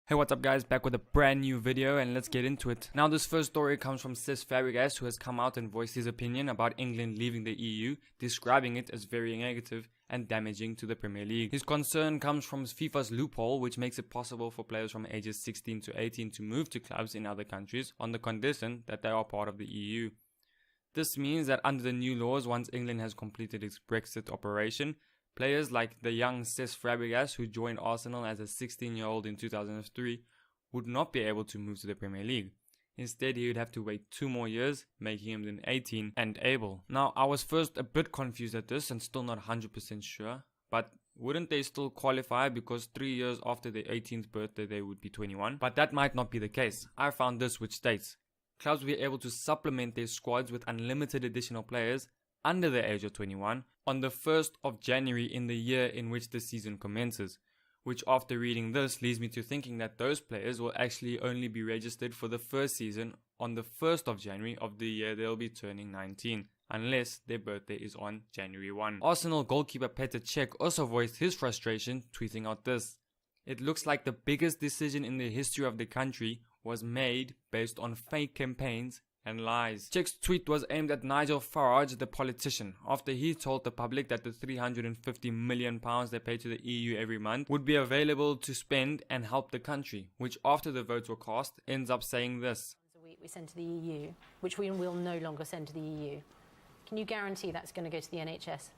Hey, what's up guys, back with a brand new video and let's get into it. Now this first story comes from Cesc Fabregas, who has come out and voiced his opinion about England leaving the EU, describing it as very negative and damaging to the Premier League. His concern comes from FIFA's loophole, which makes it possible for players from ages 16 to 18 to move to clubs in other countries on the condition that they are part of the EU. This means that under the new laws, once England has completed its Brexit operation, players like the young Cesc Fabregas, who joined Arsenal as a 16-year-old in 2003, would not be able to move to the Premier League. Instead, he would have to wait 2 more years, making him then 18 and able. Now, I was first a bit confused at this and still not 100% sure, but wouldn't they still qualify because 3 years after their 18th birthday they would be 21? But that might not be the case. I found this, which states, clubs will be able to supplement their squads with unlimited additional players under the age of 21 on the 1st of January in the year in which the season commences, which after reading this leads me to thinking that those players will actually only be registered for the first season on the 1st of January of the year they'll be turning 19, unless their birthday is on January 1. Arsenal goalkeeper Petr Cech also voiced his frustration, tweeting out this: "It looks like the biggest decision in the history of the country was made based on fake campaigns and lies." Cech's tweet was aimed at Nigel Farage, the politician, after he told the public that the £350 million they pay to the EU every month would be available to spend and help the country, which after the votes were cast ends up saying this: "A week we send to the EU, which we will no longer send to the EU. Can you guarantee that's going to go to the NHS?"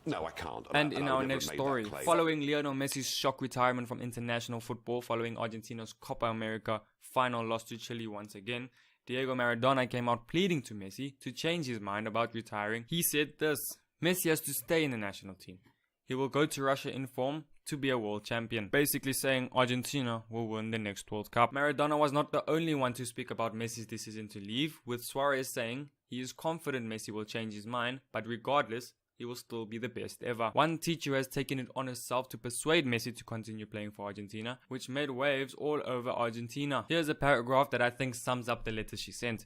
No, I can't. And in our next story, following Lionel Messi's shock retirement from international football following Argentina's Copa America final loss to Chile once again, Diego Maradona came out pleading to Messi to change his mind about retiring. He said this: "Messi has to stay in the national team. He will go to Russia in form to be a world champion." Basically saying Argentina will win the next World Cup. Maradona was not the only one to speak about Messi's decision to leave, with Suarez saying he is confident Messi will change his mind, but regardless, he will still be the best ever. One teacher has taken it on herself to persuade Messi to continue playing for Argentina, which made waves all over Argentina. Here's a paragraph that I think sums up the letter she sent.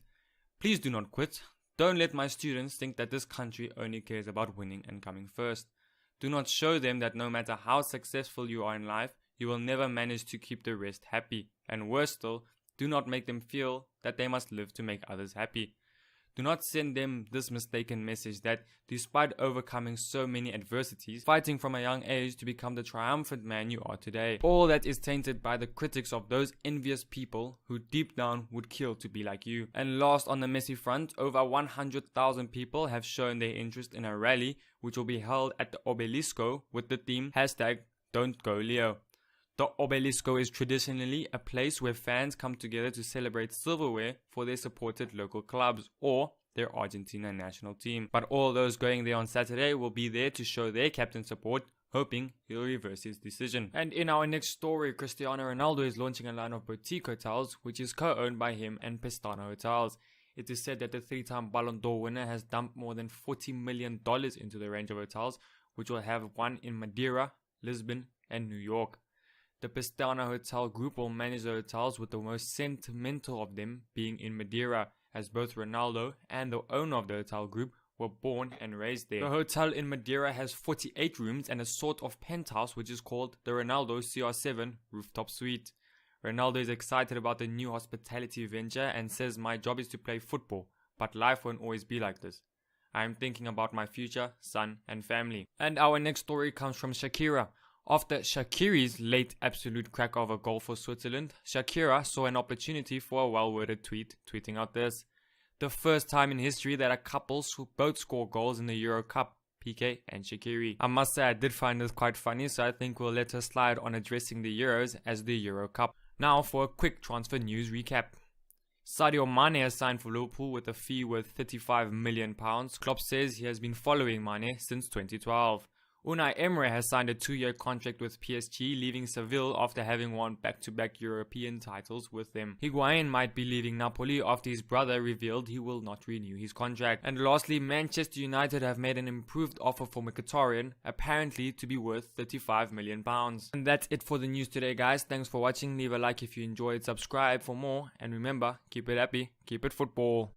"Please do not quit. Don't let my students think that this country only cares about winning and coming first. Do not show them that no matter how successful you are in life, you will never manage to keep the rest happy. And worse still, do not make them feel that they must live to make others happy. Do not send them this mistaken message that, despite overcoming so many adversities, fighting from a young age to become the triumphant man you are today, all that is tainted by the critics of those envious people who deep down would kill to be like you." And last on the Messi front, over 100,000 people have shown their interest in a rally which will be held at the Obelisco with the theme #Don'tGoLeo. The Obelisco is traditionally a place where fans come together to celebrate silverware for their supported local clubs or their Argentina national team. But all those going there on Saturday will be there to show their captain support, hoping he'll reverse his decision. And in our next story, Cristiano Ronaldo is launching a line of boutique hotels, which is co-owned by him and Pestana Hotels. It is said that the 3-time Ballon d'Or winner has dumped more than $40 million into the range of hotels, which will have one in Madeira, Lisbon and New York. The Pestana Hotel Group will manage the hotels, with the most sentimental of them being in Madeira, as both Ronaldo and the owner of the hotel group were born and raised there. The hotel in Madeira has 48 rooms and a sort of penthouse which is called the Ronaldo CR7 Rooftop Suite. Ronaldo is excited about the new hospitality venture and says, "My job is to play football, but life won't always be like this. I am thinking about my future, son and family." And our next story comes from Shakira. After Shaqiri's late absolute crack of a goal for Switzerland, Shakira saw an opportunity for a well-worded tweet, tweeting out this: "The first time in history that a couple both score goals in the Euro Cup, Piqué and Shaqiri." I must say I did find this quite funny, so I think we'll let her slide on addressing the Euros as the Euro Cup. Now for a quick transfer news recap. Sadio Mane has signed for Liverpool with a fee worth £35 million. Klopp says he has been following Mane since 2012. Unai Emery has signed a 2-year contract with PSG, leaving Seville after having won back-to-back European titles with them. Higuain might be leaving Napoli after his brother revealed he will not renew his contract. And lastly, Manchester United have made an improved offer for Mkhitaryan, apparently to be worth £35 million. And that's it for the news today, guys. Thanks for watching. Leave a like if you enjoyed, subscribe for more, and remember, keep it happy, keep it football.